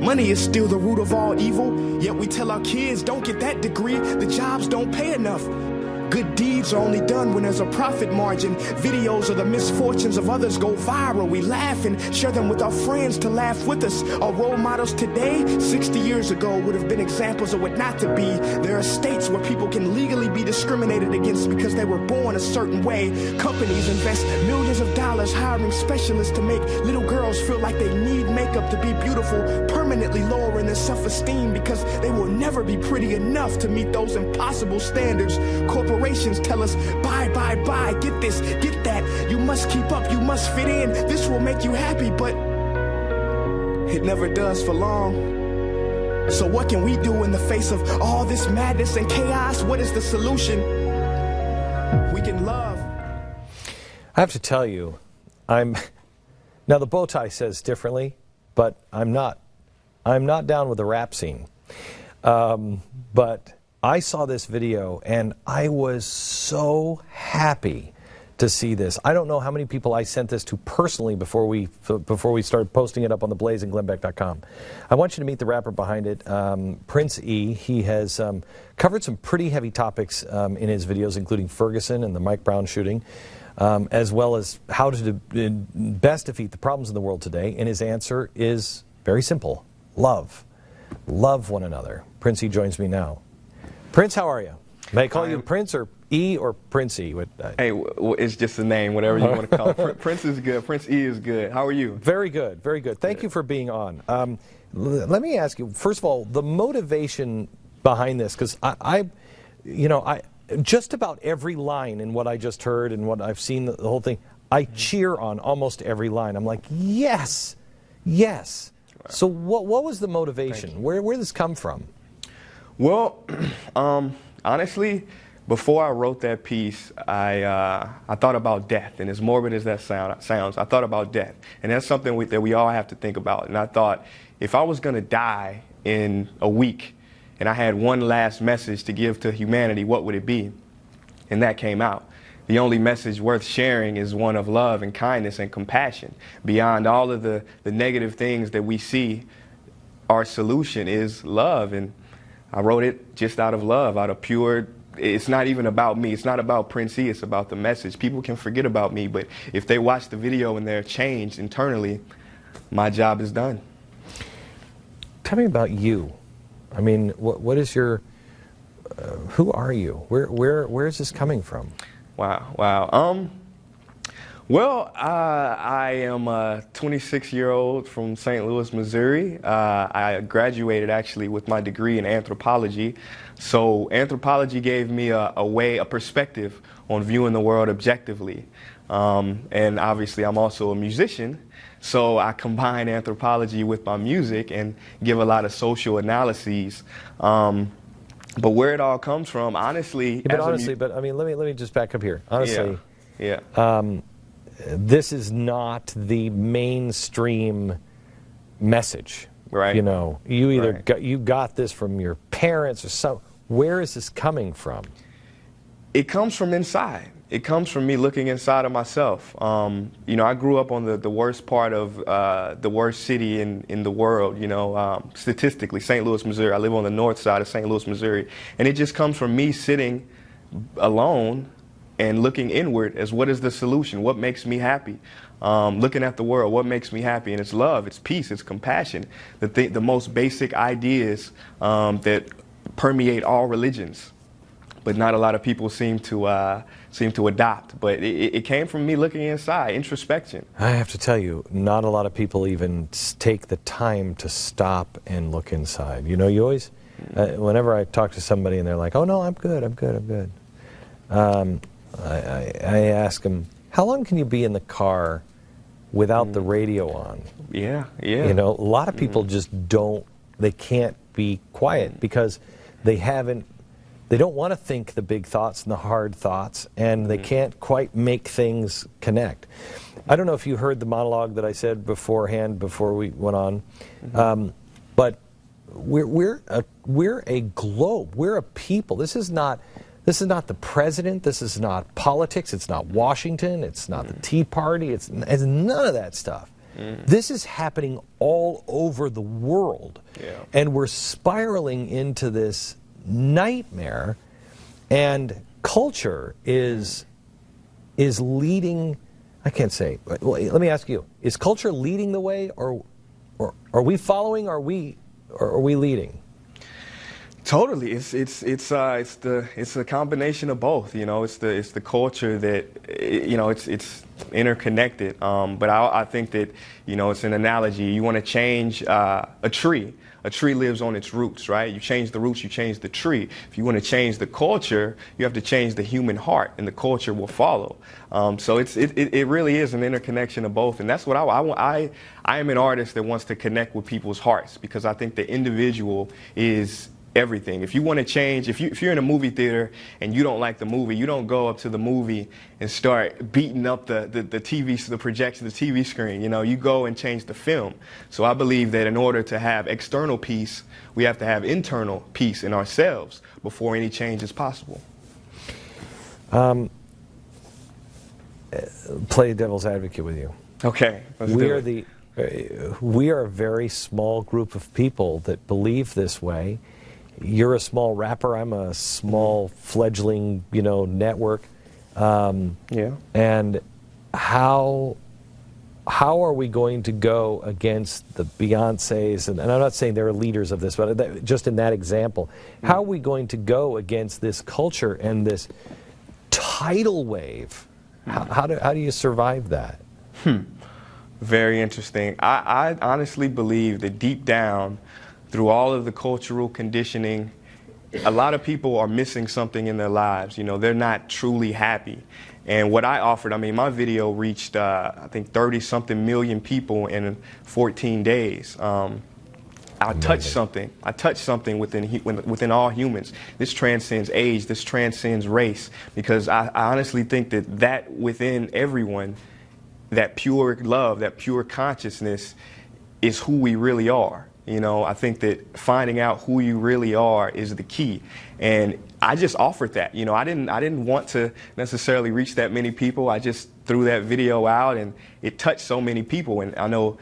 Money is still the root of all evil, yet we tell our kids don't get that degree, the jobs don't pay enough. Good deeds are only done when there's a profit margin. Videos of the misfortunes of others go viral. We laugh and share them with our friends to laugh with us. Our role models today, 60 years ago, would have been examples of what not to be. There are states where people can legally be discriminated against because they were born a certain way. Companies invest millions of dollars hiring specialists to make little girls feel like they need makeup to be beautiful, permanently lowering their self-esteem because they will never be pretty enough to meet those impossible standards. Corporations tell us, buy, get this, get that. You must keep up, you must fit in. This will make you happy, but it never does for long. So what can we do in the face of all this madness and chaos? What is the solution? We can love. I have to tell you, now the bow tie says differently, but I'm not down with the rap scene. But I saw this video and I was so happy to see this. I don't know how many people I sent this to personally before we started posting it up on TheBlaze and GlennBeck.com. I want you to meet the rapper behind it, Prince E. He has covered some pretty heavy topics in his videos, including Ferguson and the Mike Brown shooting, as well as how to best defeat the problems in the world today. And his answer is very simple: love. Love one another. Prince E. joins me now. Prince, how are you? May I call you Prince or E or Prince E? Hey, it's just a name, whatever you want to call it. Prince is good. Prince E is good. How are you? Very good, very good. Thank you for being on. Let me ask you, first of all, the motivation behind this, because I just about every line in what I just heard and what I've seen, the whole thing, I cheer on almost every line. I'm like, yes, yes. Wow. So what was the motivation? Where did this come from? Well, honestly, before I wrote that piece, I thought about death, and as morbid as that sounds, I thought about death, and that's something that we all have to think about. And I thought, if I was going to die in a week, and I had one last message to give to humanity, what would it be? And that came out. The only message worth sharing is one of love and kindness and compassion. Beyond all of the negative things that we see, our solution is love. And I wrote it just out of love, out of pure, it's not even about me. It's not about Prince E, it's about the message. People can forget about me, but if they watch the video and they're changed internally, my job is done. Tell me about you. I mean, what is your, who are you? Where is this coming from? Wow. Well, I am a 26-year-old from St. Louis, Missouri. I graduated actually with my degree in anthropology. So anthropology gave me a perspective on viewing the world objectively. And obviously I'm also a musician, so I combine anthropology with my music and give a lot of social analyses. But where it all comes from, honestly... Yeah, but I mean, let me just back up here. Honestly, yeah. This is not the mainstream message, right? You know, you either got this from your parents or some. Where is this coming from? It comes from inside. It comes from me looking inside of myself. You know, I grew up on the worst part of the worst city in the world. You know, statistically, St. Louis, Missouri. I live on the north side of St. Louis, Missouri, and it just comes from me sitting alone and looking inward as what is the solution, what makes me happy, looking at the world, what makes me happy, and it's love, it's peace, it's compassion, the most basic ideas that permeate all religions, but not a lot of people seem to adopt. But it came from me looking inside, introspection. I have to tell you, not a lot of people even take the time to stop and look inside. You know, you always, whenever I talk to somebody and they're like, "Oh no, I'm good. I ask them, how long can you be in the car without the radio on? Yeah. You know, a lot of people just they can't be quiet because they don't want to think the big thoughts and the hard thoughts, and they can't quite make things connect. I don't know if you heard the monologue that I said beforehand before we went on, but we're a globe. We're a people. This is not the president. This is not politics. It's not Washington. It's not the Tea Party. It's none of that stuff. This is happening all over the world. Yeah. And we're spiraling into this nightmare, and culture is leading. I can't say. Well, let me ask you: is culture leading the way, or are we following? Or are we leading? Totally, it's a combination of both. You know, it's the culture that, you know, it's interconnected. But I think that, you know, it's an analogy. You want to change a tree. A tree lives on its roots, right? You change the roots, you change the tree. If you want to change the culture, you have to change the human heart, and the culture will follow. So it really is an interconnection of both, and that's what I am an artist that wants to connect with people's hearts, because I think the individual is everything. If you want to change, if you're in a movie theater and you don't like the movie, you don't go up to the movie and start beating up the TV, the projection, the TV screen. You know, you go and change the film. So I believe that in order to have external peace, we have to have internal peace in ourselves before any change is possible. Play devil's advocate with you. Okay, We are a very small group of people that believe this way. You're a small rapper. I'm a small fledgling, you know, network. Yeah. And how are we going to go against the Beyoncés? And I'm not saying they're leaders of this, but just in that example, how are we going to go against this culture and this tidal wave? How do you survive that? Very interesting. I honestly believe that deep down, through all of the cultural conditioning, a lot of people are missing something in their lives. You know, they're not truly happy. And what I offered, I mean, my video reached, I think, 30-something million people in 14 days. I touched something. I touched something within all humans. This transcends age. This transcends race. Because I honestly think that within everyone, that pure love, that pure consciousness is who we really are. You know, I think that finding out who you really are is the key. And I just offered that. You know, I didn't want to necessarily reach that many people. I just threw that video out, and it touched so many people. And I know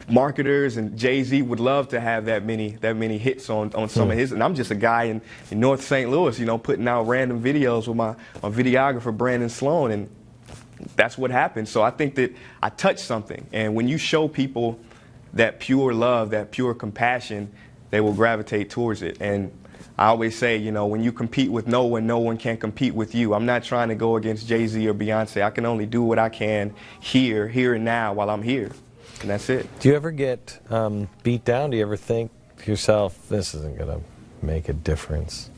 marketers and Jay-Z would love to have that many hits on some of his. And I'm just a guy in North St. Louis, you know, putting out random videos with my videographer, Brandon Sloan. And that's what happened. So I think that I touched something. And when you show people that pure love, that pure compassion, they will gravitate towards it. And I always say, you know, when you compete with no one can compete with you. I'm not trying to go against Jay-Z or Beyonce. I can only do what I can here and now while I'm here. And that's it. Do you ever get beat down? Do you ever think to yourself, this isn't going to make a difference?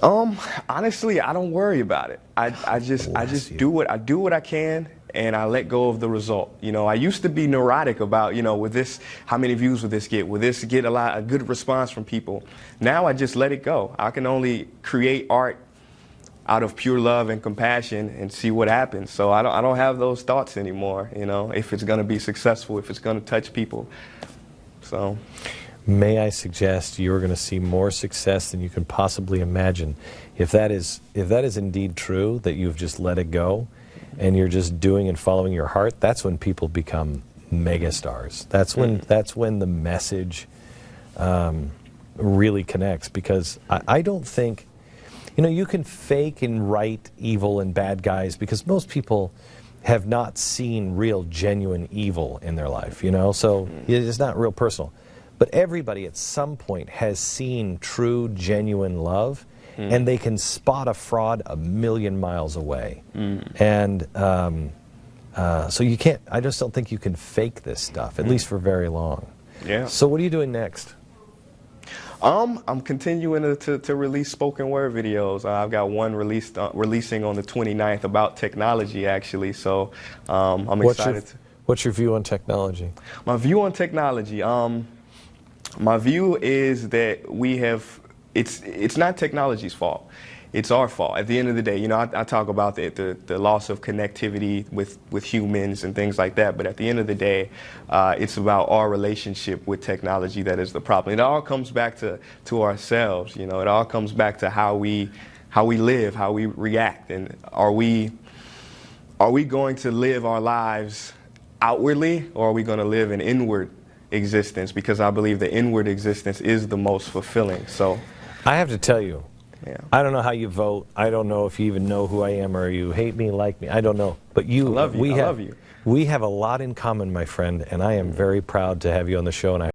Honestly, I don't worry about it. I just do what I can, and I let go of the result. You know, I used to be neurotic about, you know, with this, how many views will this get? Will this get a good response from people? Now I just let it go. I can only create art out of pure love and compassion and see what happens. So I don't have those thoughts anymore, you know, if it's going to be successful, if it's going to touch people. So may I suggest you're going to see more success than you can possibly imagine. If that is indeed true, that you've just let it go and you're just doing and following your heart, that's when people become megastars. That's when the message really connects, because I don't think, you know, you can fake and write evil and bad guys, because most people have not seen real, genuine evil in their life, you know, so it's not real personal. But everybody at some point has seen true, genuine love, and they can spot a fraud a million miles away. And so you can't, I just don't think you can fake this stuff, at least for very long. Yeah. So what are you doing next? I'm continuing to release spoken word videos. I've got one releasing on the 29th about technology, actually. So I'm excited. What's your view on technology? My view on technology. My view is that it's not technology's fault. It's our fault. At the end of the day, you know, I talk about the loss of connectivity with humans and things like that, but at the end of the day, it's about our relationship with technology that is the problem. It all comes back to ourselves, you know. It all comes back to how we live, how we react, and are we going to live our lives outwardly, or are we going to live an inward existence? Because I believe the inward existence is the most fulfilling. So I have to tell you, yeah. I don't know how you vote. I don't know if you even know who I am, or you hate me, like me. I don't know. But you, I love you. I love you. We have a lot in common, my friend, and I am very proud to have you on the show. And I